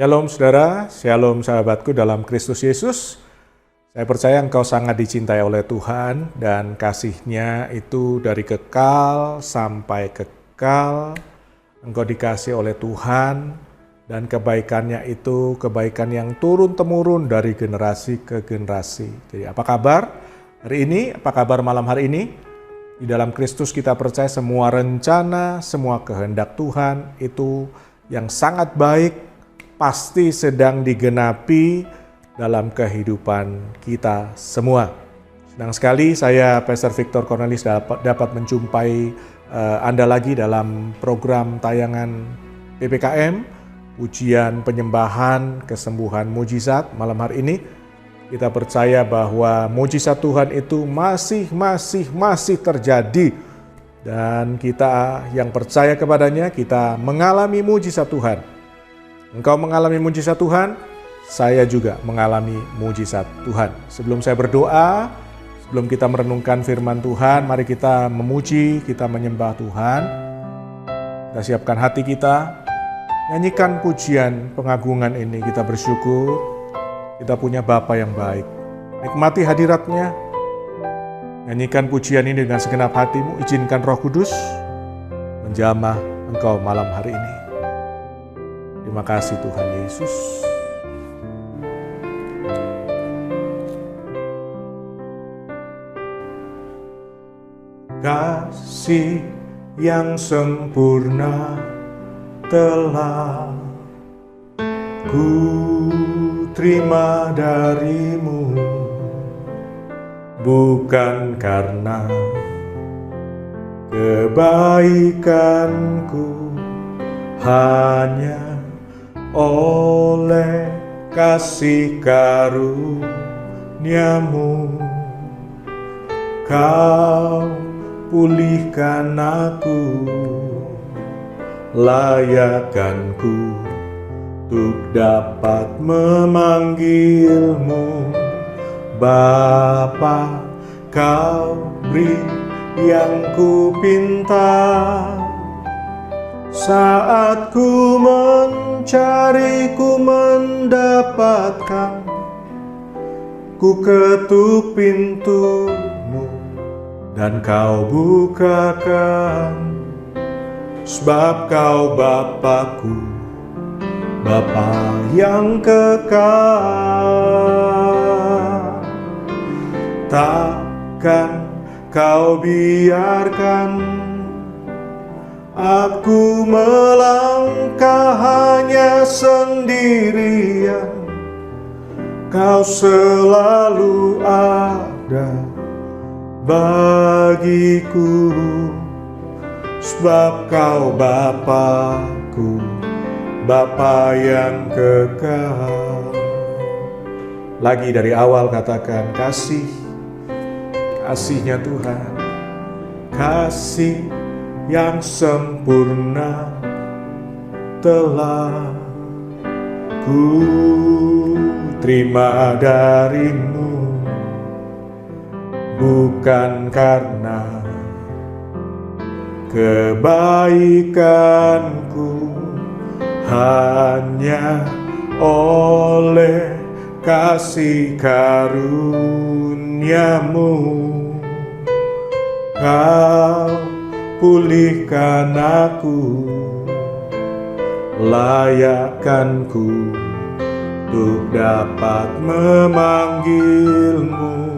Shalom saudara, shalom sahabatku dalam Kristus Yesus. Saya percaya engkau sangat dicintai oleh Tuhan dan kasih-Nya itu dari kekal sampai kekal. Engkau dikasih oleh Tuhan dan kebaikan-Nya itu kebaikan yang turun-temurun dari generasi ke generasi. Jadi apa kabar hari ini? Apa kabar malam hari ini? Di dalam Kristus kita percaya semua rencana, semua kehendak Tuhan itu yang sangat baik pasti sedang digenapi dalam kehidupan kita semua. Senang sekali saya Pastor Victor Cornelis dapat menjumpai Anda lagi dalam program tayangan PPKM, Pujian Penyembahan Kesembuhan Mujizat. Malam hari ini kita percaya bahwa mujizat Tuhan itu masih terjadi. Dan kita yang percaya kepadanya, kita mengalami mujizat Tuhan. Engkau mengalami mujizat Tuhan, saya juga mengalami mujizat Tuhan. Sebelum saya berdoa, sebelum kita merenungkan firman Tuhan, mari kita memuji, kita menyembah Tuhan. Kita siapkan hati kita, nyanyikan pujian pengagungan ini, kita bersyukur. Kita punya Bapa yang baik. Nikmati hadirat-Nya. Nyanyikan pujian ini dengan segenap hatimu, izinkan Roh Kudus menjamah engkau malam hari ini. Terima kasih Tuhan Yesus. Kasih yang sempurna telah ku terima darimu, bukan karena kebaikanku, hanya oleh kasih karunia-Mu. Kau pulihkan aku, layakkanku untuk dapat memanggil-Mu Bapa. Kau beri yang ku pinta, saat ku mencari, ku mendapatkan, ku ketuk pintu-Mu dan Kau bukakan. Sebab Kau Bapa-Ku, Bapa yang kekal. Takkan Kau biarkan aku melangkah hanya sendirian. Kau selalu ada bagiku. Sebab Kau Bapa-Ku, Bapa yang kekal. Lagi dari awal katakan kasih-nya Tuhan. Kasih yang sempurna telah ku terima darimu, bukan karena kebaikanku, hanya oleh kasih karunia-Mu. Kau pulihkan aku, layakkanku untuk dapat memanggil-Mu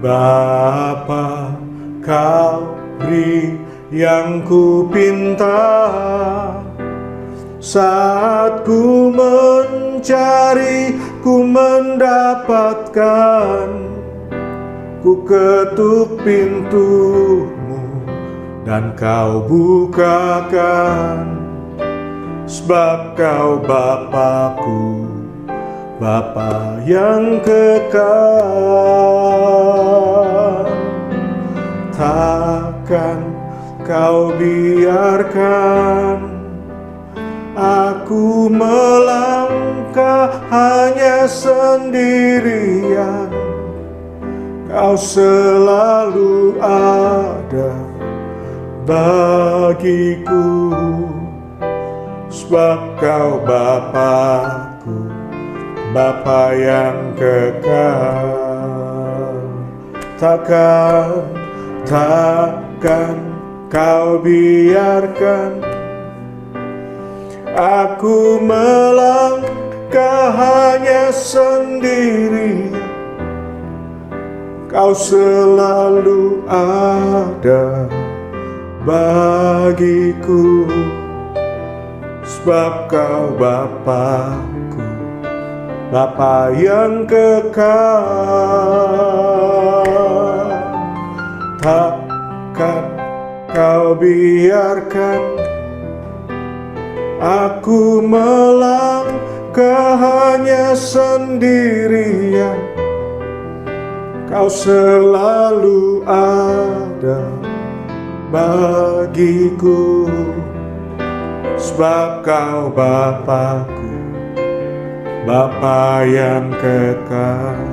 Bapa. Kau beri yang ku pinta, saat ku mencari, ku mendapatkan, ku ketuk pintu-Mu dan Kau bukakan. Sebab Kau Bapa-Ku, Bapa yang kekal. Takkan Kau biarkan aku melangkah hanya sendirian. Kau selalu ada bagiku. sebab Kau Bapa-Ku, Bapa yang kekal. Takkan Kau biarkan aku melangkah hanya sendiri. Kau selalu ada bagiku, sebab Kau Bapa-Ku, Bapa yang kekal. Takkan Kau biarkan aku melangkah hanya sendirian. Kau selalu ada bagiku, sebab Kau Bapa-Ku, Bapa yang kekal.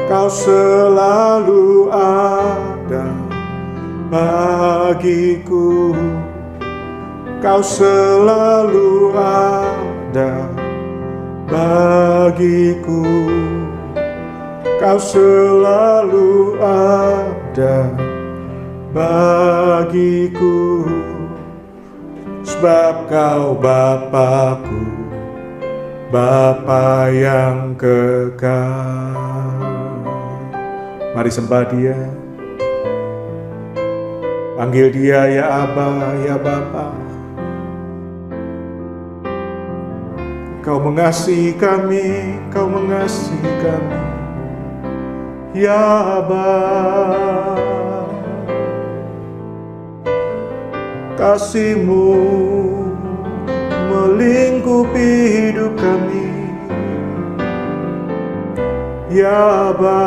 Kau selalu ada bagiku, Kau selalu ada bagiku, Kau selalu ada bagiku, sebab Kau Bapa-Ku, Bapa yang kekal. Mari sembah Dia, panggil Dia ya Aba, ya Bapa. Kau mengasihi kami, Kau mengasihi kami, ya Aba. Kasih-Mu melingkupi hidup kami, ya Aba,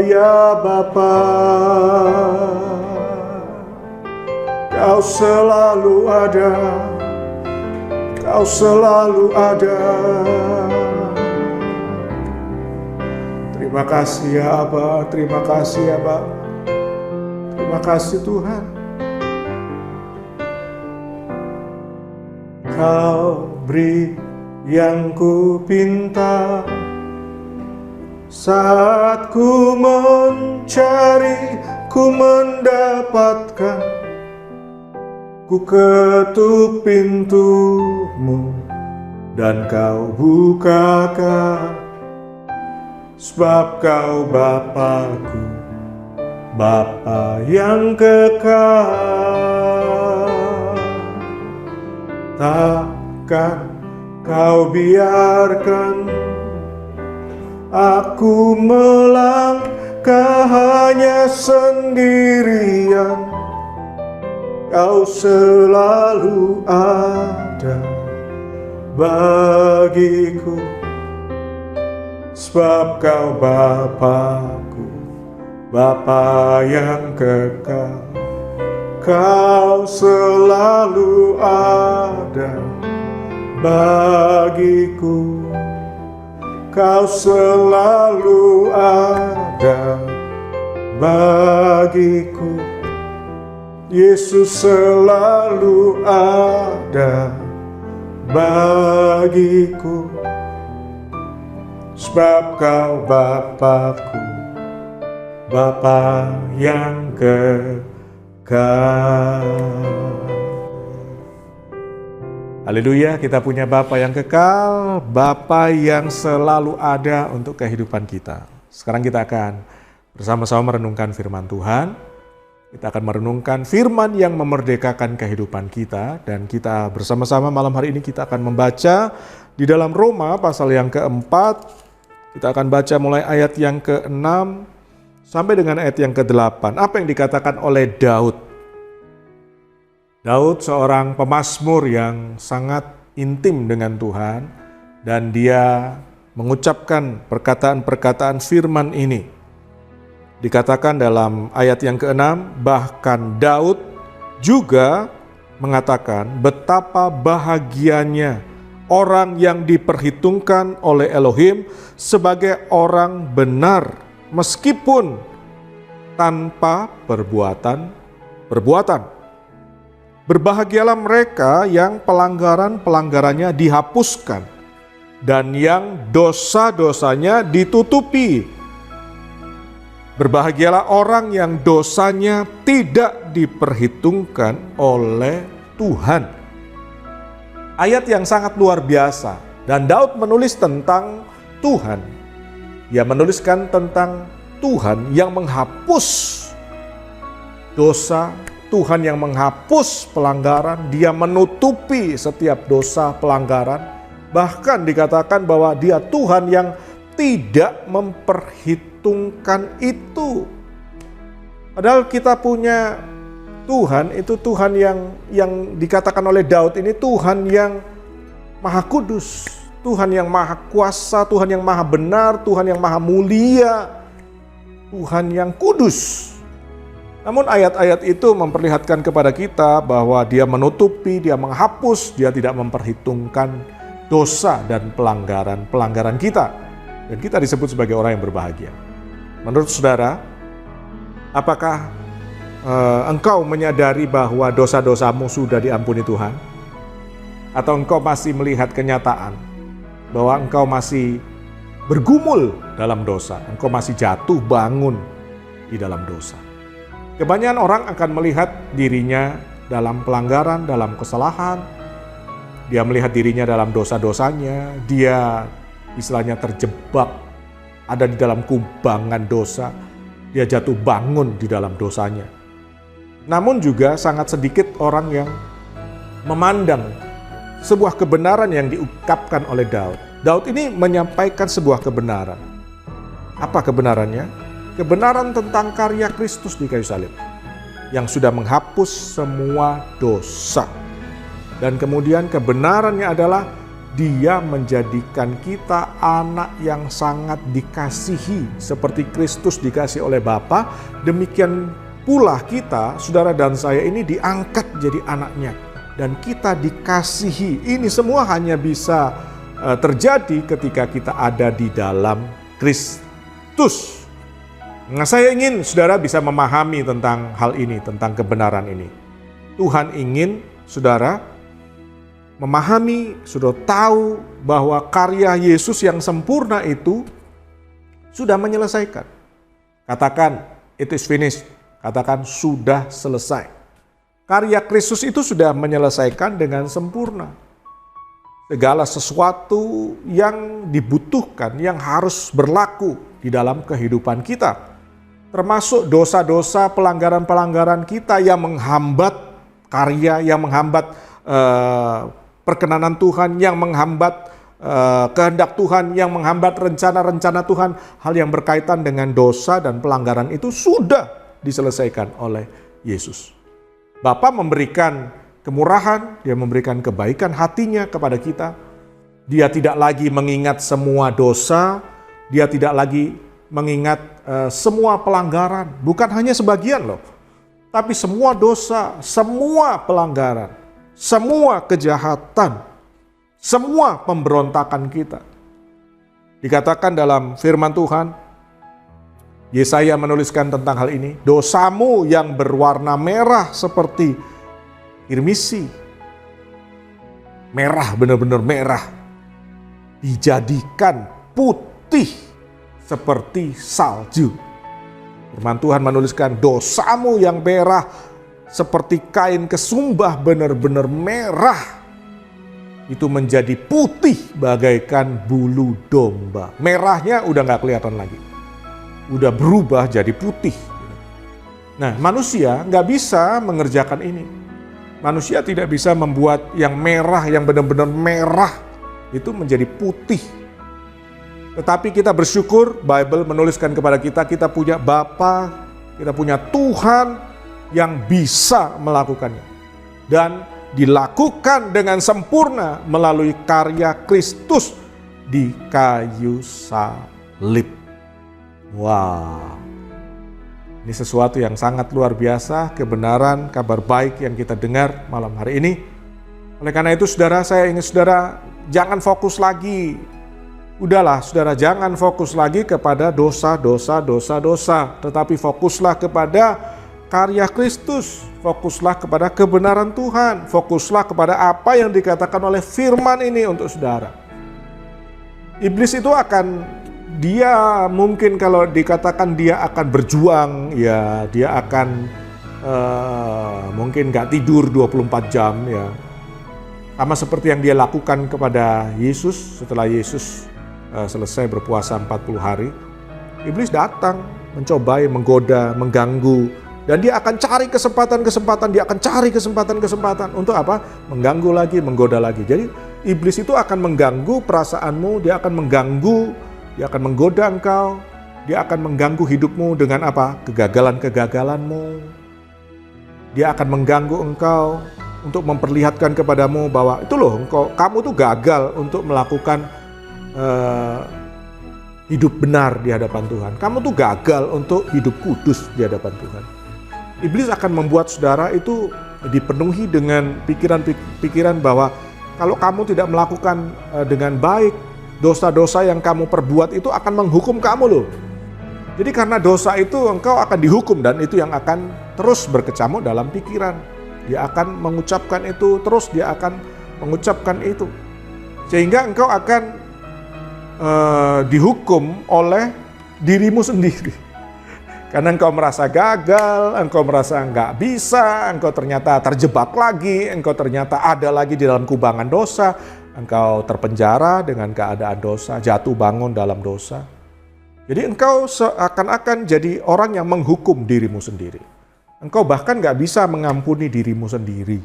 ya Bapa. Kau selalu ada, Kau selalu ada. Terima kasih ya Aba, terima kasih ya Bapa. Terima kasih Tuhan. Kau beri yang ku pinta, saat ku mencari, ku mendapatkan. Ku ketuk pintu-Mu dan Kau bukakan, sebab Kau Bapa-Ku, Bapa yang kekal. Takkan Kau biarkan aku melangkah hanya sendirian. Kau selalu ada bagiku, sebab Kau Bapa-Ku, Bapa yang kekal. Kau selalu ada bagiku, Kau selalu ada bagiku. Yesus selalu ada bagiku, sebab Kau Bapa-Ku, Bapa yang kekal. Haleluya, kita punya Bapa yang kekal, Bapa yang selalu ada untuk kehidupan kita. Sekarang kita akan bersama-sama merenungkan firman Tuhan. Kita akan merenungkan firman yang memerdekakan kehidupan kita. Dan kita bersama-sama malam hari ini kita akan membaca di dalam Roma pasal yang keempat. Kita akan baca mulai ayat yang ke-6 sampai dengan ayat yang ke-8. Apa yang dikatakan oleh Daud? Daud seorang pemazmur yang sangat intim dengan Tuhan. Dan dia mengucapkan perkataan-perkataan firman ini. Dikatakan dalam ayat yang ke-6, bahkan Daud juga mengatakan betapa bahagianya orang yang diperhitungkan oleh Elohim sebagai orang benar meskipun tanpa perbuatan. Berbahagialah mereka yang pelanggaran-pelanggarannya dihapuskan dan yang dosa-dosanya ditutupi. Berbahagialah orang yang dosanya tidak diperhitungkan oleh Tuhan. Ayat yang sangat luar biasa. Dan Daud menulis tentang Tuhan. Ia menuliskan tentang Tuhan yang menghapus dosa, Tuhan yang menghapus pelanggaran, Dia menutupi setiap dosa pelanggaran. Bahkan dikatakan bahwa Dia Tuhan yang tidak memperhitungkan itu. Padahal kita punya Tuhan, itu Tuhan yang dikatakan oleh Daud ini Tuhan yang Maha Kudus, Tuhan yang Maha Kuasa, Tuhan yang Maha Benar, Tuhan yang Maha Mulia, Tuhan yang kudus. Namun ayat-ayat itu memperlihatkan kepada kita bahwa Dia menutupi, Dia menghapus, Dia tidak memperhitungkan dosa dan pelanggaran kita. Dan kita disebut sebagai orang yang berbahagia. Menurut saudara, apakah engkau menyadari bahwa dosa-dosamu sudah diampuni Tuhan? Atau engkau masih melihat kenyataan bahwa engkau masih bergumul dalam dosa, engkau masih jatuh bangun di dalam dosa? Kebanyakan orang akan melihat dirinya dalam pelanggaran, dalam kesalahan. Dia melihat dirinya dalam dosa-dosanya. Dia istilahnya terjebak, ada di dalam kubangan dosa. Dia jatuh bangun di dalam dosanya. Namun juga sangat sedikit orang yang memandang sebuah kebenaran yang diungkapkan oleh Daud. Daud ini menyampaikan sebuah kebenaran. Apa kebenarannya? Kebenaran tentang karya Kristus di kayu salib yang sudah menghapus semua dosa. Dan kemudian kebenarannya adalah Dia menjadikan kita anak yang sangat dikasihi. Seperti Kristus dikasihi oleh Bapa, demikian pula kita, saudara dan saya ini diangkat jadi anaknya. Dan kita dikasihi. Ini semua hanya bisa terjadi ketika kita ada di dalam Kristus. Nah, saya ingin saudara bisa memahami tentang hal ini, tentang kebenaran ini. Tuhan ingin saudara memahami, saudara tahu bahwa karya Yesus yang sempurna itu sudah menyelesaikan. Katakan, it is finished. Katakan, sudah selesai. Karya Kristus itu sudah menyelesaikan dengan sempurna. Segala sesuatu yang dibutuhkan, yang harus berlaku di dalam kehidupan kita. Termasuk dosa-dosa, pelanggaran-pelanggaran kita yang menghambat karya, yang menghambat perkenanan Tuhan, yang menghambat kehendak Tuhan, yang menghambat rencana-rencana Tuhan. Hal yang berkaitan dengan dosa dan pelanggaran itu sudah diselesaikan oleh Yesus. Bapa memberikan kemurahan, Dia memberikan kebaikan hatinya kepada kita. Dia tidak lagi mengingat semua dosa, Dia tidak lagi mengingat semua pelanggaran, bukan hanya sebagian loh, tapi semua dosa, semua pelanggaran, semua kejahatan, semua pemberontakan kita. Dikatakan dalam firman Tuhan, Yesaya menuliskan tentang hal ini, dosamu yang berwarna merah seperti kirmisi, merah, benar-benar merah, dijadikan putih seperti salju. Firman Tuhan menuliskan dosamu yang merah seperti kain kesumbah, benar-benar merah. Itu menjadi putih bagaikan bulu domba. Merahnya udah gak kelihatan lagi. Udah berubah jadi putih. Nah, manusia gak bisa mengerjakan ini. Manusia tidak bisa membuat yang merah, yang benar-benar merah itu menjadi putih. Tetapi kita bersyukur, Bible menuliskan kepada kita, kita punya Bapa, kita punya Tuhan yang bisa melakukannya. Dan dilakukan dengan sempurna melalui karya Kristus di kayu salib. Wow. Ini sesuatu yang sangat luar biasa, kebenaran, kabar baik yang kita dengar malam hari ini. Oleh karena itu saudara, saya ingin saudara jangan fokus lagi. Udahlah saudara, jangan fokus lagi kepada dosa. Tetapi fokuslah kepada karya Kristus, fokuslah kepada kebenaran Tuhan, fokuslah kepada apa yang dikatakan oleh firman ini untuk saudara. Iblis itu dia mungkin kalau dikatakan dia akan berjuang, ya dia akan mungkin gak tidur 24 jam ya. Sama seperti yang dia lakukan kepada Yesus setelah Yesus selesai berpuasa 40 hari. Iblis datang, mencobai, menggoda, mengganggu. Dan dia akan cari kesempatan-kesempatan, dia akan cari kesempatan-kesempatan untuk apa? Mengganggu lagi, menggoda lagi. Jadi iblis itu akan mengganggu perasaanmu, dia akan mengganggu, dia akan menggoda engkau, dia akan mengganggu hidupmu dengan apa? Kegagalan-kegagalanmu. Dia akan mengganggu engkau untuk memperlihatkan kepadamu bahwa itu loh, kamu tuh gagal untuk melakukan hidup benar di hadapan Tuhan. Kamu tuh gagal untuk hidup kudus di hadapan Tuhan. Iblis akan membuat saudara itu dipenuhi dengan pikiran-pikiran bahwa kalau kamu tidak melakukan dengan baik, dosa-dosa yang kamu perbuat itu akan menghukum kamu loh. Jadi karena dosa itu engkau akan dihukum, dan itu yang akan terus berkecamuk dalam pikiran. Dia akan mengucapkan itu, terus dia akan mengucapkan itu. Sehingga engkau akan dihukum oleh dirimu sendiri. Karena engkau merasa gagal, engkau merasa nggak bisa, engkau ternyata terjebak lagi, engkau ternyata ada lagi di dalam kubangan dosa, engkau terpenjara dengan keadaan dosa, jatuh bangun dalam dosa. Jadi engkau seakan-akan jadi orang yang menghukum dirimu sendiri. Engkau bahkan nggak bisa mengampuni dirimu sendiri.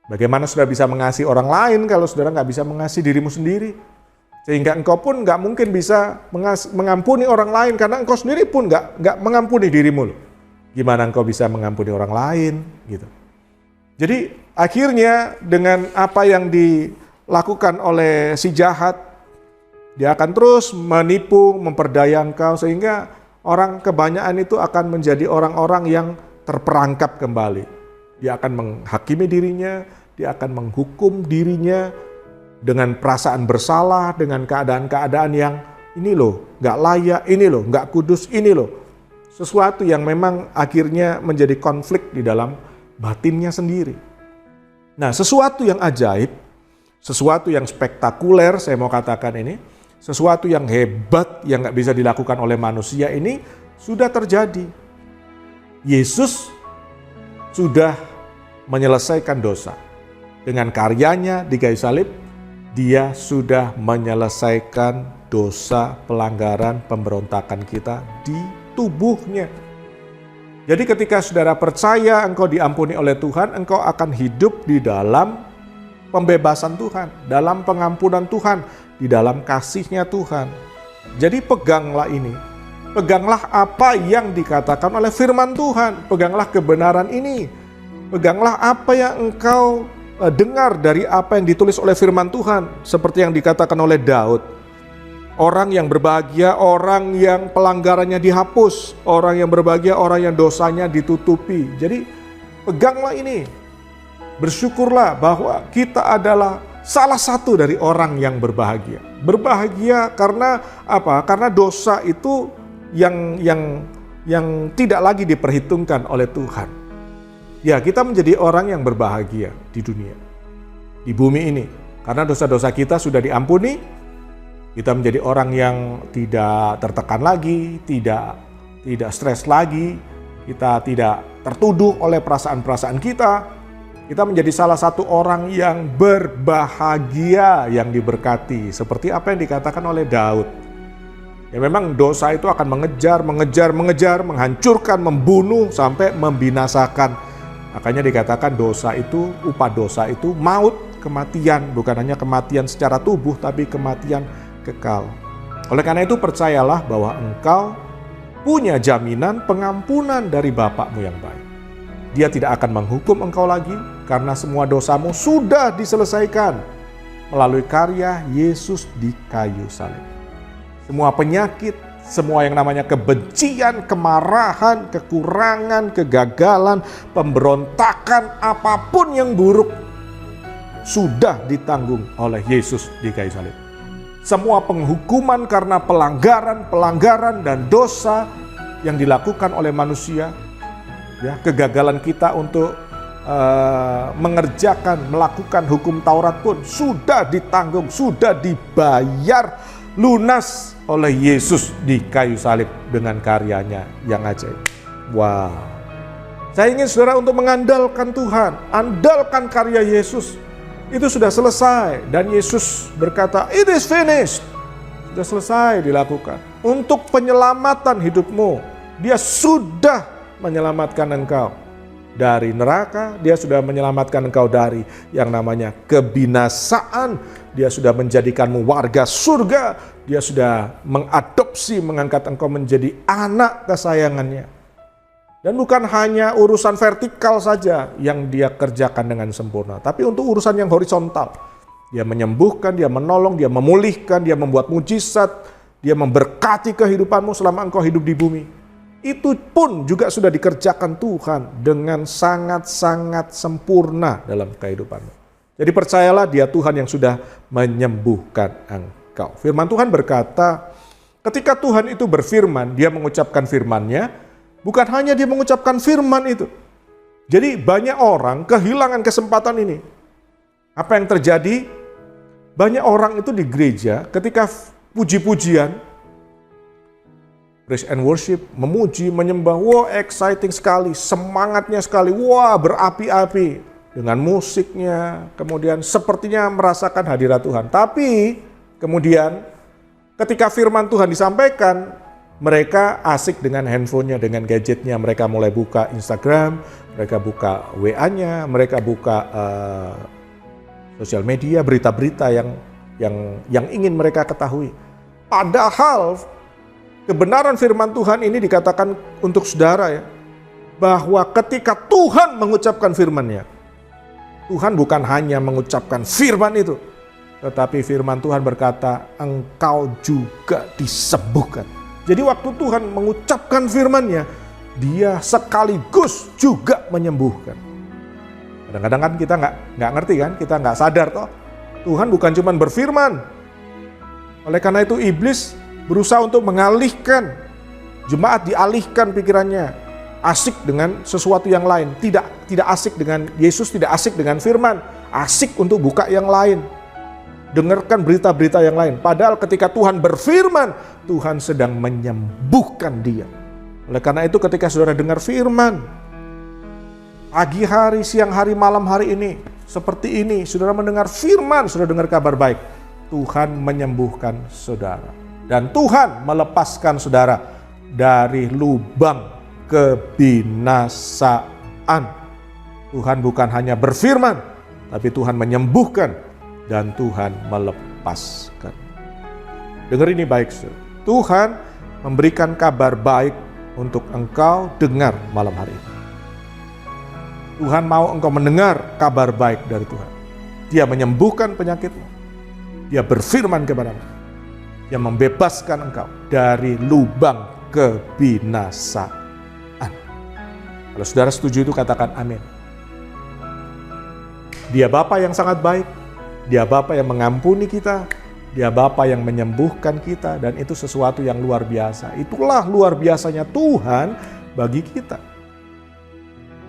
Bagaimana saudara bisa mengasihi orang lain kalau saudara nggak bisa mengasihi dirimu sendiri? Sehingga engkau pun nggak mungkin bisa mengampuni orang lain karena engkau sendiri pun nggak mengampuni dirimu. Gimana engkau bisa mengampuni orang lain gitu? Jadi akhirnya dengan apa yang dilakukan oleh si jahat, dia akan terus menipu, memperdaya engkau sehingga orang kebanyakan itu akan menjadi orang-orang yang terperangkap kembali. Dia akan menghakimi dirinya, dia akan menghukum dirinya dengan perasaan bersalah, dengan keadaan-keadaan yang ini loh nggak layak, ini loh nggak kudus, ini loh sesuatu yang memang akhirnya menjadi konflik di dalam batinnya sendiri. Nah, sesuatu yang ajaib, sesuatu yang spektakuler, saya mau katakan ini, sesuatu yang hebat yang nggak bisa dilakukan oleh manusia ini sudah terjadi. Yesus sudah menyelesaikan dosa dengan karyanya di kayu salib. Dia sudah menyelesaikan dosa, pelanggaran, pemberontakan kita di tubuhnya. Jadi ketika saudara percaya engkau diampuni oleh Tuhan, engkau akan hidup di dalam pembebasan Tuhan, dalam pengampunan Tuhan, di dalam kasih-Nya Tuhan. Jadi peganglah ini, peganglah apa yang dikatakan oleh firman Tuhan, peganglah kebenaran ini, peganglah apa yang engkau dengar dari apa yang ditulis oleh firman Tuhan, seperti yang dikatakan oleh Daud. Orang yang berbahagia, orang yang pelanggarannya dihapus, orang yang berbahagia, orang yang dosanya ditutupi. Jadi peganglah ini, bersyukurlah bahwa kita adalah salah satu dari orang yang berbahagia. Berbahagia karena apa? Karena dosa itu yang tidak lagi diperhitungkan oleh Tuhan. Ya, kita menjadi orang yang berbahagia di dunia, di bumi ini. Karena dosa-dosa kita sudah diampuni, kita menjadi orang yang tidak tertekan lagi, tidak stres lagi, kita tidak tertuduh oleh perasaan-perasaan kita. Kita menjadi salah satu orang yang berbahagia, yang diberkati. Seperti apa yang dikatakan oleh Daud. Ya memang dosa itu akan mengejar, menghancurkan, membunuh, sampai membinasakan. Makanya dikatakan dosa itu, upah dosa itu maut, kematian. Bukan hanya kematian secara tubuh, tapi kematian kekal. Oleh karena itu percayalah bahwa engkau punya jaminan pengampunan dari Bapakmu yang baik. Dia tidak akan menghukum engkau lagi, karena semua dosamu sudah diselesaikan melalui karya Yesus di kayu salib. Semua penyakit, semua yang namanya kebencian, kemarahan, kekurangan, kegagalan, pemberontakan, apapun yang buruk sudah ditanggung oleh Yesus di kayu salib. Semua penghukuman karena pelanggaran dan dosa yang dilakukan oleh manusia Ya, kegagalan kita untuk melakukan hukum Taurat pun sudah ditanggung, sudah dibayar lunas oleh Yesus di kayu salib dengan karyanya yang ajaib. Wow. Saya ingin saudara untuk mengandalkan Tuhan, andalkan karya Yesus. Itu sudah selesai dan Yesus berkata, "It is finished." Sudah selesai dilakukan. Untuk penyelamatan hidupmu, Dia sudah menyelamatkan engkau dari neraka, Dia sudah menyelamatkan engkau dari yang namanya kebinasaan, Dia sudah menjadikanmu warga surga, Dia sudah mengadopsi, mengangkat engkau menjadi anak kesayangannya. Dan bukan hanya urusan vertikal saja yang Dia kerjakan dengan sempurna, tapi untuk urusan yang horizontal. Dia menyembuhkan, Dia menolong, Dia memulihkan, Dia membuat mujizat, Dia memberkati kehidupanmu selama engkau hidup di bumi. Itu pun juga sudah dikerjakan Tuhan dengan sangat-sangat sempurna dalam kehidupanmu. Jadi percayalah, Dia Tuhan yang sudah menyembuhkan engkau. Firman Tuhan berkata, ketika Tuhan itu berfirman, Dia mengucapkan firman-Nya, bukan hanya Dia mengucapkan firman itu. Jadi banyak orang kehilangan kesempatan ini. Apa yang terjadi? Banyak orang itu di gereja ketika puji-pujian, praise and worship, memuji, menyembah, wah exciting sekali, semangatnya sekali, wah berapi-api dengan musiknya, kemudian sepertinya merasakan hadirat Tuhan. Tapi kemudian ketika firman Tuhan disampaikan, mereka asik dengan handphonenya, dengan gadgetnya, mereka mulai buka Instagram, mereka buka WA-nya, mereka buka sosial media, berita-berita yang ingin mereka ketahui. Padahal kebenaran firman Tuhan ini dikatakan untuk saudara ya, bahwa ketika Tuhan mengucapkan firman-Nya, Tuhan bukan hanya mengucapkan firman itu, tetapi firman Tuhan berkata, engkau juga disembuhkan. Jadi waktu Tuhan mengucapkan firman-Nya, Dia sekaligus juga menyembuhkan. Kadang-kadang kan kita nggak ngerti kan, kita nggak sadar toh, Tuhan bukan cuma berfirman. Oleh karena itu iblis berusaha untuk mengalihkan, jemaat dialihkan pikirannya, asik dengan sesuatu yang lain, tidak asik dengan Yesus, tidak asik dengan firman, asik untuk buka yang lain, dengarkan berita-berita yang lain. Padahal ketika Tuhan berfirman, Tuhan sedang menyembuhkan dia. Oleh karena itu ketika saudara dengar firman, pagi hari, siang hari, malam hari ini, seperti ini, saudara mendengar firman, saudara dengar kabar baik, Tuhan menyembuhkan saudara. Dan Tuhan melepaskan saudara dari lubang kebinasaan. Tuhan bukan hanya berfirman, tapi Tuhan menyembuhkan dan Tuhan melepaskan. Dengar ini baik, saudara. Tuhan memberikan kabar baik untuk engkau dengar malam hari ini. Tuhan mau engkau mendengar kabar baik dari Tuhan. Dia menyembuhkan penyakitmu. Dia berfirman kepadamu. Yang membebaskan engkau dari lubang kebinasaan. Kalau saudara setuju itu katakan amin. Dia Bapa yang sangat baik, Dia Bapa yang mengampuni kita, Dia Bapa yang menyembuhkan kita, dan itu sesuatu yang luar biasa. Itulah luar biasanya Tuhan bagi kita.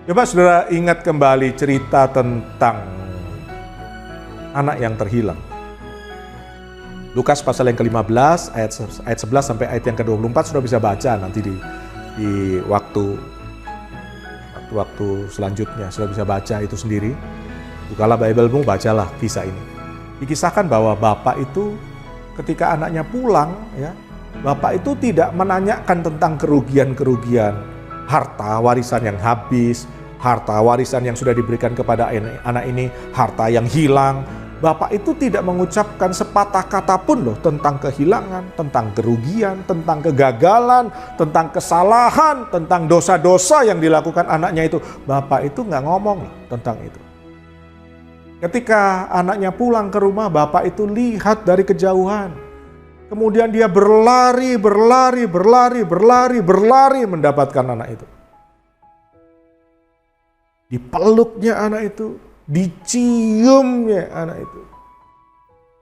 Coba saudara ingat kembali cerita tentang anak yang terhilang. Lukas pasal yang ke-15 ayat 11 sampai ayat yang ke-24 sudah bisa baca nanti di waktu selanjutnya sudah bisa baca itu sendiri. Bukalah Bible-mu, bacalah kisah ini. Dikisahkan bahwa bapak itu ketika anaknya pulang ya, bapak itu tidak menanyakan tentang kerugian-kerugian harta warisan yang habis, harta warisan yang sudah diberikan kepada anak ini, harta yang hilang. Bapak itu tidak mengucapkan sepatah kata pun loh tentang kehilangan, tentang kerugian, tentang kegagalan, tentang kesalahan, tentang dosa-dosa yang dilakukan anaknya itu. Bapak itu nggak ngomong tentang itu. Ketika anaknya pulang ke rumah, bapak itu lihat dari kejauhan. Kemudian dia berlari mendapatkan anak itu. Dipeluknya anak itu, diciumnya anak itu.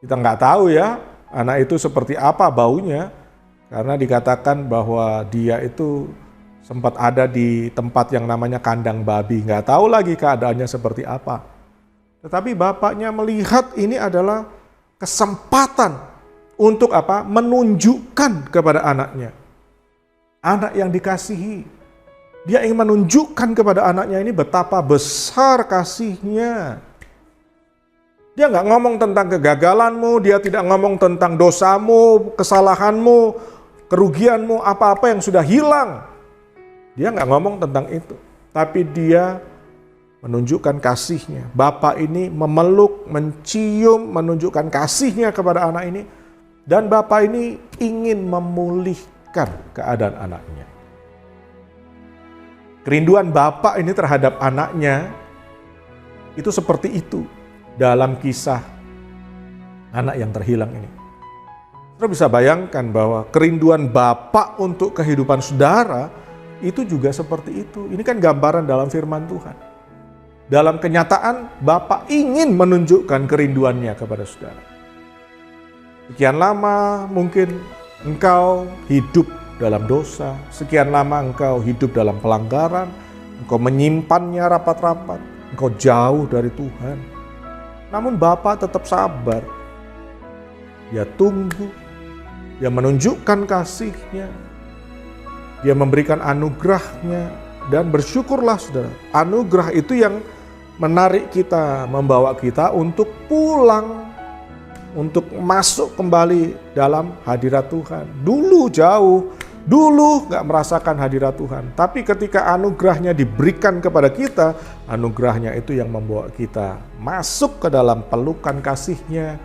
Kita nggak tahu ya, anak itu seperti apa baunya, karena dikatakan bahwa dia itu sempat ada di tempat yang namanya kandang babi, nggak tahu lagi keadaannya seperti apa. Tetapi bapaknya melihat ini adalah kesempatan untuk apa? Menunjukkan kepada anaknya. Anak yang dikasihi. Dia ingin menunjukkan kepada anaknya ini betapa besar kasihnya. Dia nggak ngomong tentang kegagalanmu, dia tidak ngomong tentang dosamu, kesalahanmu, kerugianmu, apa-apa yang sudah hilang. Dia nggak ngomong tentang itu. Tapi dia menunjukkan kasihnya. Bapak ini memeluk, mencium, menunjukkan kasihnya kepada anak ini. Dan bapak ini ingin memulihkan keadaan anaknya. Kerinduan bapak ini terhadap anaknya itu seperti itu dalam kisah anak yang terhilang ini. Saudara bisa bayangkan bahwa kerinduan bapak untuk kehidupan saudara itu juga seperti itu. Ini kan gambaran dalam firman Tuhan. Dalam kenyataan, bapak ingin menunjukkan kerinduannya kepada saudara. Sekian lama mungkin engkau hidup dalam dosa, sekian lama engkau hidup dalam pelanggaran, engkau menyimpannya rapat-rapat, engkau jauh dari Tuhan. Namun Bapa tetap sabar. Dia tunggu, dia menunjukkan kasih-Nya, dia memberikan anugerah-Nya, dan bersyukurlah saudara. Anugerah itu yang menarik kita, membawa kita untuk pulang, untuk masuk kembali dalam hadirat Tuhan. Dulu jauh, dulu gak merasakan hadirat Tuhan. Tapi ketika anugerahnya diberikan kepada kita, anugerahnya itu yang membawa kita masuk ke dalam pelukan kasih-Nya.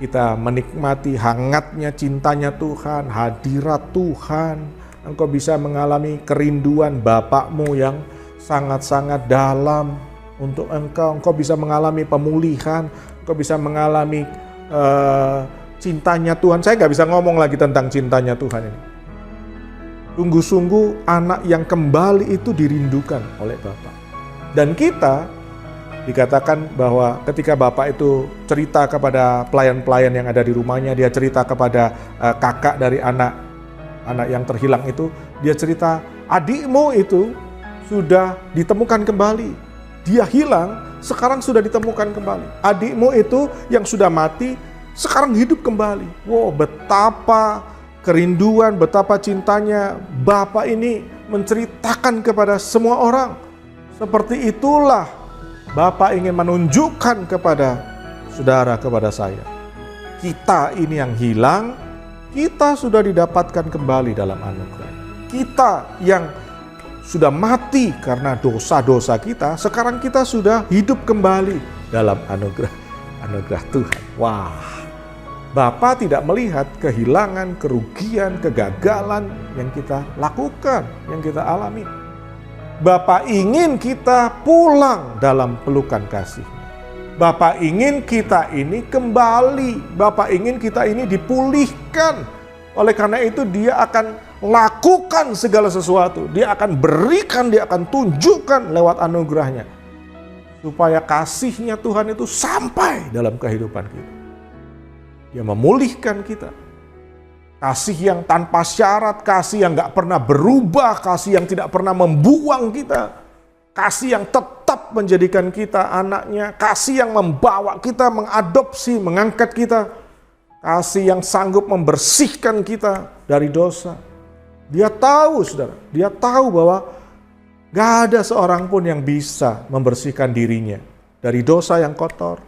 Kita menikmati hangatnya cintanya Tuhan, hadirat Tuhan. Engkau bisa mengalami kerinduan Bapakmu yang sangat-sangat dalam untuk engkau. Engkau bisa mengalami pemulihan, engkau bisa mengalami cintanya Tuhan. Saya gak bisa ngomong lagi tentang cintanya Tuhan ini. Sungguh-sungguh anak yang kembali itu dirindukan oleh Bapa. Dan kita dikatakan bahwa ketika Bapak itu cerita kepada pelayan-pelayan yang ada di rumahnya, dia cerita kepada kakak dari anak yang terhilang itu, dia cerita, adikmu itu sudah ditemukan kembali. Dia hilang, sekarang sudah ditemukan kembali. Adikmu itu yang sudah mati, sekarang hidup kembali. Wow, betapa kerinduan, betapa cintanya Bapa ini menceritakan kepada semua orang. Seperti itulah Bapa ingin menunjukkan kepada saudara, kepada saya. Kita ini yang hilang, kita sudah didapatkan kembali dalam anugerah. Kita yang sudah mati karena dosa-dosa kita, sekarang kita sudah hidup kembali dalam anugerah Tuhan. Wah. Bapa tidak melihat kehilangan, kerugian, kegagalan yang kita lakukan, yang kita alami. Bapa ingin kita pulang dalam pelukan kasih. Bapa ingin kita ini kembali. Bapa ingin kita ini dipulihkan. Oleh karena itu dia akan lakukan segala sesuatu. Dia akan berikan, dia akan tunjukkan lewat anugerahnya. Supaya kasihnya Tuhan itu sampai dalam kehidupan kita. Dia memulihkan kita. Kasih yang tanpa syarat, kasih yang gak pernah berubah, kasih yang tidak pernah membuang kita. Kasih yang tetap menjadikan kita anaknya, kasih yang membawa kita, mengadopsi, mengangkat kita. Kasih yang sanggup membersihkan kita dari dosa. Dia tahu saudara, dia tahu bahwa gak ada seorang pun yang bisa membersihkan dirinya dari dosa yang kotor.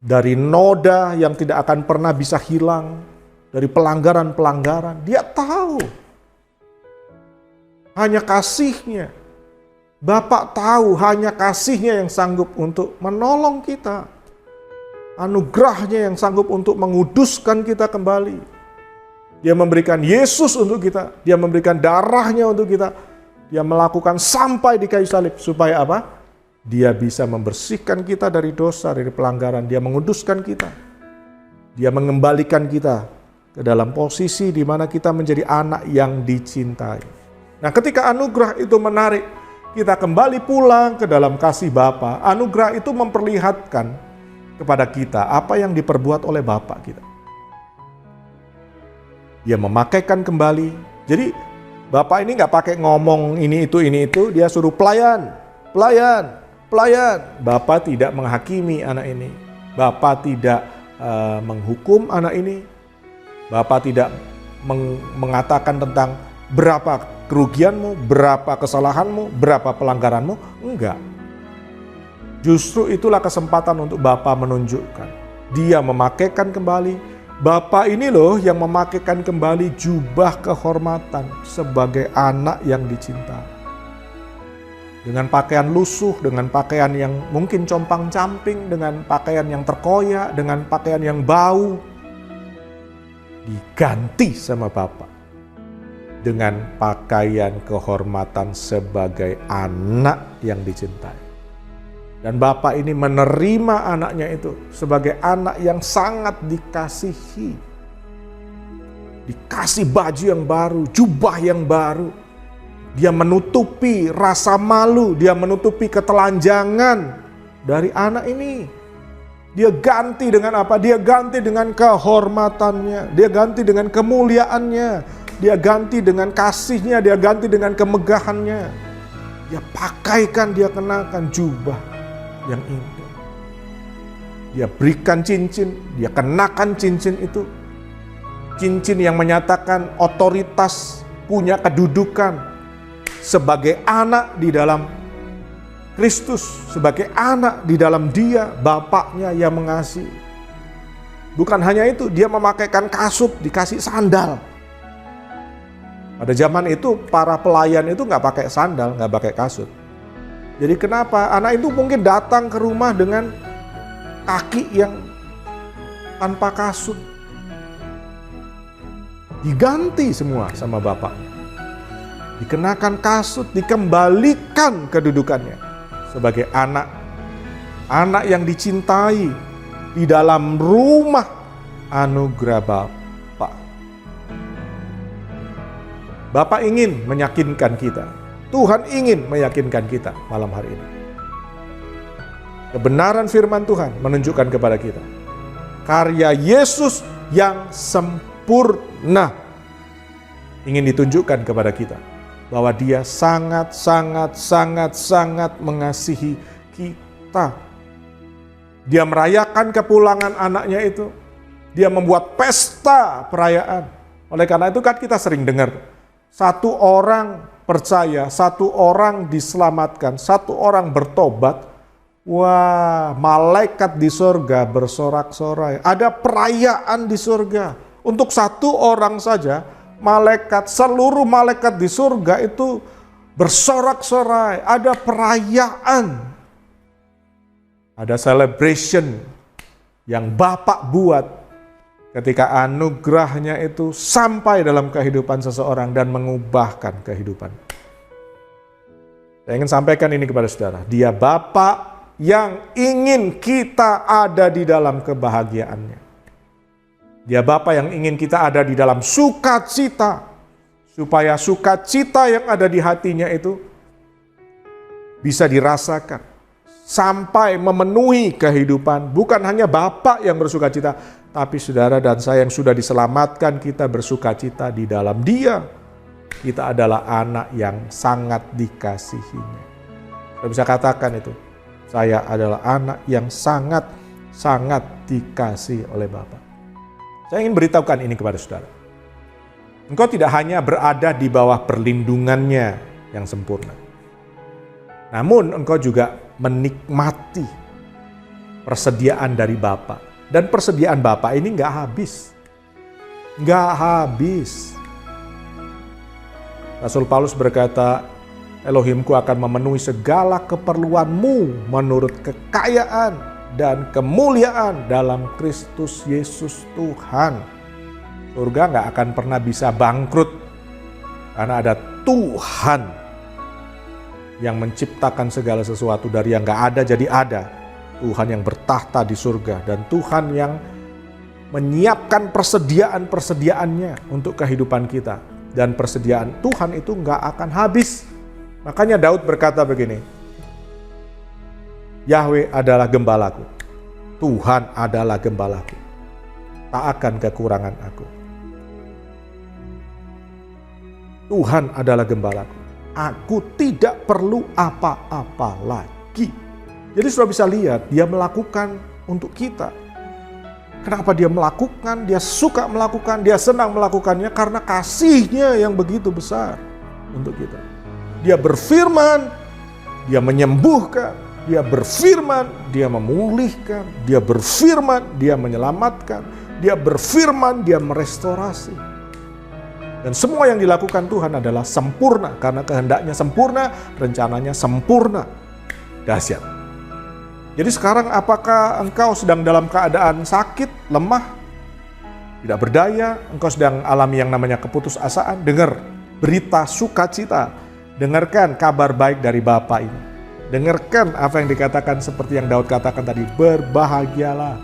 Dari noda yang tidak akan pernah bisa hilang, dari pelanggaran-pelanggaran, dia tahu. Hanya kasih-Nya. Bapak tahu hanya kasih-Nya yang sanggup untuk menolong kita. Anugerah-Nya yang sanggup untuk menguduskan kita kembali. Dia memberikan Yesus untuk kita, dia memberikan darah-Nya untuk kita. Dia melakukan sampai di kayu salib supaya apa? Dia bisa membersihkan kita dari dosa, dari pelanggaran. Dia menguduskan kita. Dia mengembalikan kita ke dalam posisi di mana kita menjadi anak yang dicintai. Nah, ketika anugerah itu menarik kita kembali pulang ke dalam kasih Bapa, anugerah itu memperlihatkan kepada kita apa yang diperbuat oleh Bapa kita. Dia memakaikan kembali. Jadi Bapak ini nggak pakai ngomong ini itu, dia suruh pelayan. Bapak tidak menghakimi anak ini. Bapak tidak menghukum anak ini. Bapak tidak mengatakan tentang berapa kerugianmu, berapa kesalahanmu, berapa pelanggaranmu. Enggak. Justru itulah kesempatan untuk Bapak menunjukkan. Dia memakaikan kembali. Bapak ini loh yang memakaikan kembali jubah kehormatan sebagai anak yang dicintai. Dengan pakaian lusuh, dengan pakaian yang mungkin compang-camping, dengan pakaian yang terkoyak, dengan pakaian yang bau. Diganti sama Bapak dengan pakaian kehormatan sebagai anak yang dicintai. Dan Bapak ini menerima anaknya itu sebagai anak yang sangat dikasihi. Dikasih baju yang baru, jubah yang baru. Dia menutupi rasa malu, dia menutupi ketelanjangan dari anak ini. Dia ganti dengan apa? Dia ganti dengan kehormatannya, dia ganti dengan kemuliaannya, dia ganti dengan kasihnya, dia ganti dengan kemegahannya. Dia pakaikan, dia kenakan jubah yang indah. Dia berikan cincin, dia kenakan cincin itu. Cincin yang menyatakan otoritas, punya kedudukan sebagai anak di dalam Kristus, sebagai anak di dalam Dia, Bapaknya yang mengasihi. Bukan hanya itu, dia memakaikan kasut, dikasih sandal. Pada zaman itu para pelayan itu nggak pakai sandal, nggak pakai kasut. Jadi kenapa? Anak itu mungkin datang ke rumah dengan kaki yang tanpa kasut. Diganti semua sama bapaknya. Dikenakan kasut, dikembalikan kedudukannya sebagai anak yang dicintai di dalam rumah anugerah Bapa. Bapa ingin meyakinkan kita, Tuhan ingin meyakinkan kita malam hari ini. Kebenaran firman Tuhan menunjukkan kepada kita karya Yesus yang sempurna ingin ditunjukkan kepada kita. Bahwa dia sangat mengasihi kita. Dia merayakan kepulangan anaknya itu. Dia membuat pesta perayaan. Oleh karena itu kan kita sering dengar. Satu orang percaya, satu orang diselamatkan, satu orang bertobat. Wah, malaikat di surga bersorak-sorai. Ada perayaan di surga. Untuk satu orang saja. Seluruh malaikat di surga itu bersorak-sorai, ada perayaan, ada celebration yang Bapak buat ketika anugerahnya itu sampai dalam kehidupan seseorang dan mengubahkan kehidupan. Saya ingin sampaikan ini kepada saudara, Dia Bapak yang ingin kita ada di dalam kebahagiaannya. Dia Bapa yang ingin kita ada di dalam sukacita, supaya sukacita yang ada di hatinya itu bisa dirasakan sampai memenuhi kehidupan. Bukan hanya Bapa yang bersukacita, tapi saudara dan saya yang sudah diselamatkan, kita bersukacita di dalam Dia. Kita adalah anak yang sangat dikasihinya. Kita bisa katakan itu, saya adalah anak yang sangat dikasihi oleh Bapa. Saya ingin beritahukan ini kepada saudara. Engkau tidak hanya berada di bawah perlindungannya yang sempurna. Namun engkau juga menikmati persediaan dari Bapa. Dan persediaan Bapa ini nggak habis. Nggak habis. Rasul Paulus berkata, Elohimku akan memenuhi segala keperluanmu menurut kekayaan dan kemuliaan dalam Kristus Yesus Tuhan. Surga nggak akan pernah bisa bangkrut karena ada Tuhan yang menciptakan segala sesuatu dari yang nggak ada jadi ada. Tuhan yang bertahta di surga dan Tuhan yang menyiapkan persediaan-persediaannya untuk kehidupan kita. Dan persediaan Tuhan itu nggak akan habis. Makanya Daud berkata begini, Yahweh adalah gembalaku, Tuhan adalah gembalaku, tak akan kekurangan aku. Tuhan adalah gembalaku. Aku tidak perlu apa-apa lagi. Jadi sudah bisa lihat, dia melakukan untuk kita. Kenapa dia melakukan, dia suka melakukan, dia senang melakukannya? Karena kasihnya yang begitu besar untuk kita. Dia berfirman, dia menyembuhkan, dia berfirman, dia memulihkan, dia berfirman, dia menyelamatkan, dia berfirman, dia merestorasi. Dan semua yang dilakukan Tuhan adalah sempurna, karena kehendaknya sempurna, rencananya sempurna. Dahsyat. Jadi sekarang apakah engkau sedang dalam keadaan sakit, lemah, tidak berdaya, engkau sedang alami yang namanya keputusasaan? Dengar berita sukacita, dengarkan kabar baik dari Bapa ini. Dengarkan apa yang dikatakan seperti yang Daud katakan tadi, berbahagialah.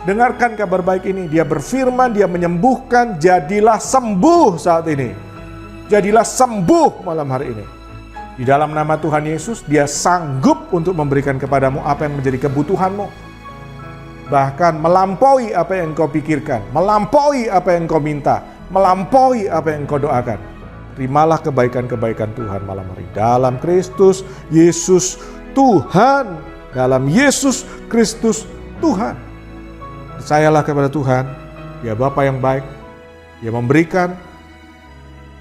Dengarkan kabar baik ini, dia berfirman, dia menyembuhkan, jadilah sembuh saat ini. Jadilah sembuh malam hari ini. Di dalam nama Tuhan Yesus, dia sanggup untuk memberikan kepadamu apa yang menjadi kebutuhanmu. Bahkan melampaui apa yang engkau pikirkan, melampaui apa yang engkau minta, melampaui apa yang engkau doakan. Terimalah kebaikan-kebaikan Tuhan malam hari. Dalam Kristus Yesus Tuhan. Dalam Yesus Kristus Tuhan. Percayalah kepada Tuhan. Dia Bapa yang baik. Dia memberikan.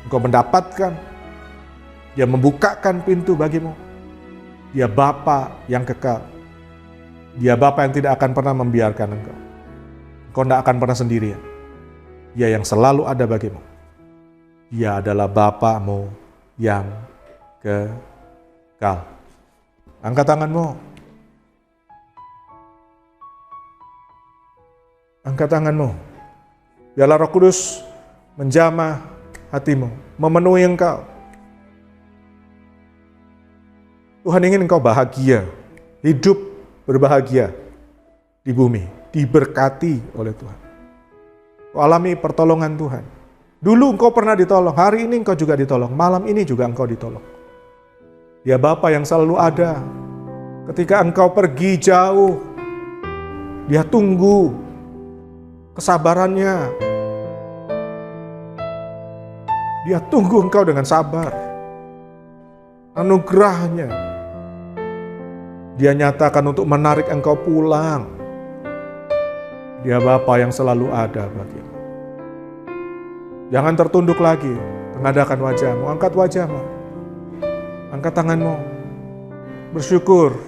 Engkau mendapatkan. Dia membukakan pintu bagimu. Dia Bapa yang kekal. Dia Bapa yang tidak akan pernah membiarkan engkau. Engkau tidak akan pernah sendirian. Dia yang selalu ada bagimu. Dia adalah Bapamu yang kekal. Angkat tanganmu. Angkat tanganmu. Biarlah Roh Kudus menjamah hatimu, memenuhi engkau. Tuhan ingin engkau bahagia, hidup berbahagia di bumi, diberkati oleh Tuhan. Kau alami pertolongan Tuhan. Dulu engkau pernah ditolong, hari ini engkau juga ditolong, malam ini juga engkau ditolong. Dia Bapa yang selalu ada. Ketika engkau pergi jauh, dia tunggu kesabarannya. Dia tunggu engkau dengan sabar. Anugerahnya. Dia nyatakan untuk menarik engkau pulang. Dia Bapa yang selalu ada bagimu. Jangan tertunduk lagi, tengadahkan wajahmu, angkat wajahmu, angkat tanganmu, bersyukur,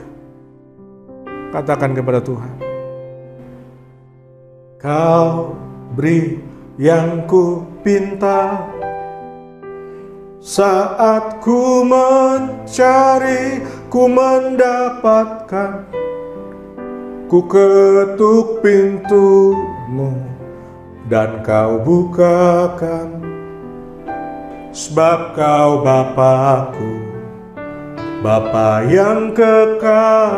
katakan kepada Tuhan, Kau beri yang ku pinta, saat ku mencari, ku mendapatkan, ku ketuk pintumu, dan kau bukakan, sebab kau Bapa-Ku, Bapa yang kekal.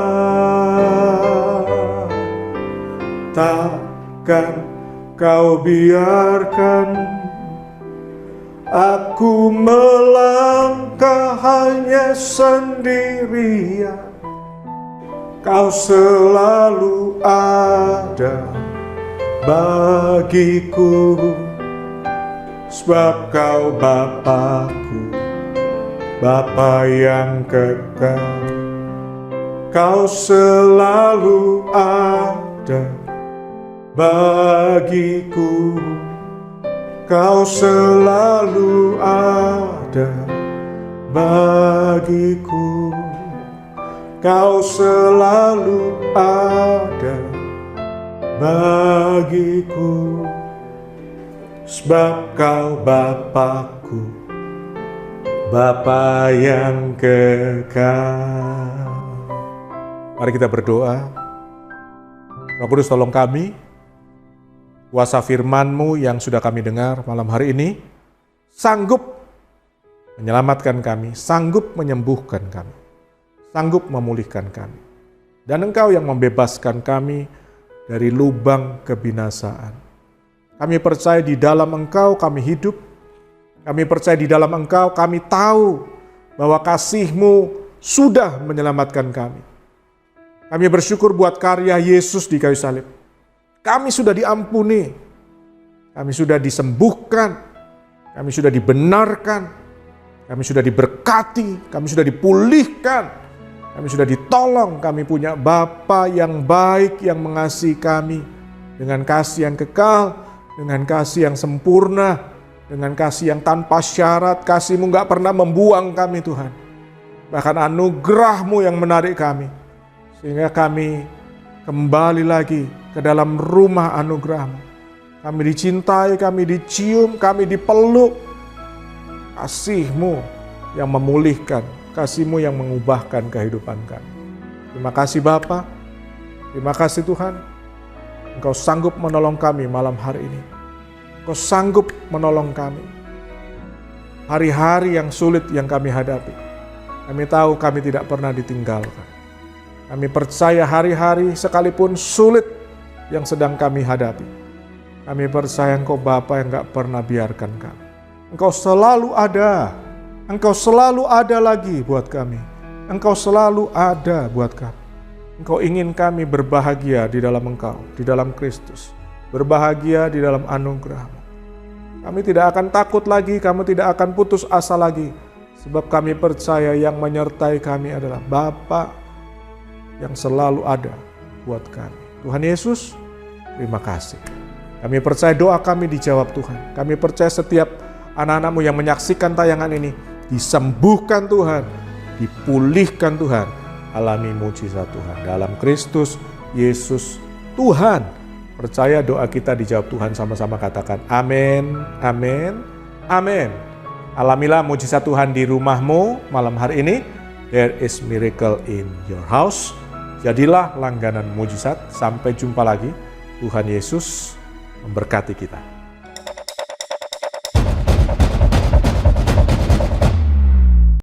Takkan kau biarkan aku melangkah hanya sendirian. Kau selalu ada bagiku, sebab kau Bapa-Ku, Bapa yang kekal. Kau selalu ada bagiku, kau selalu ada bagiku, kau selalu ada bagiku, sebab kau Bapa-Ku, Bapa yang kekal. Mari kita berdoa. Roh Kudus tolong kami, kuasa firman-Mu yang sudah kami dengar malam hari ini, sanggup menyelamatkan kami, sanggup menyembuhkan kami, sanggup memulihkan kami. Dan Engkau yang membebaskan kami dari lubang kebinasaan. Kami percaya di dalam Engkau kami hidup. Kami percaya di dalam Engkau kami tahu bahwa kasih-Mu sudah menyelamatkan kami. Kami bersyukur buat karya Yesus di kayu salib. Kami sudah diampuni. Kami sudah disembuhkan. Kami sudah dibenarkan. Kami sudah diberkati, kami sudah dipulihkan, kami sudah ditolong. Kami punya Bapa yang baik yang mengasihi kami dengan kasih yang kekal, dengan kasih yang sempurna, dengan kasih yang tanpa syarat. Kasih-Mu gak pernah membuang kami Tuhan. Bahkan anugerah-Mu yang menarik kami. Sehingga kami kembali lagi ke dalam rumah anugerah-Mu. Kami dicintai, kami dicium, kami dipeluk. Kasih-Mu yang memulihkan, kasih-Mu yang mengubahkan kehidupan kami. Terima kasih Bapa, terima kasih Tuhan. Engkau sanggup menolong kami malam hari ini. Engkau sanggup menolong kami. Hari-hari yang sulit yang kami hadapi. Kami tahu kami tidak pernah ditinggalkan. Kami percaya hari-hari sekalipun sulit yang sedang kami hadapi. Kami percaya Engkau Bapa yang gak pernah biarkan kami. Engkau selalu ada. Engkau selalu ada lagi buat kami. Engkau selalu ada buat kami. Engkau ingin kami berbahagia di dalam Engkau, di dalam Kristus. Berbahagia di dalam anugerah-Mu. Kami tidak akan takut lagi, kami tidak akan putus asa lagi. Sebab kami percaya yang menyertai kami adalah Bapa yang selalu ada buat kami. Tuhan Yesus, terima kasih. Kami percaya doa kami dijawab Tuhan. Kami percaya setiap anak-anak-Mu yang menyaksikan tayangan ini disembuhkan Tuhan, dipulihkan Tuhan, alami mujizat Tuhan. Dalam Kristus Yesus Tuhan. Percaya doa kita dijawab Tuhan, sama-sama katakan amin, amin, amin. Alamilah mujizat Tuhan di rumahmu malam hari ini. There is miracle in your house. Jadilah langganan mujizat. Sampai jumpa lagi. Tuhan Yesus memberkati kita.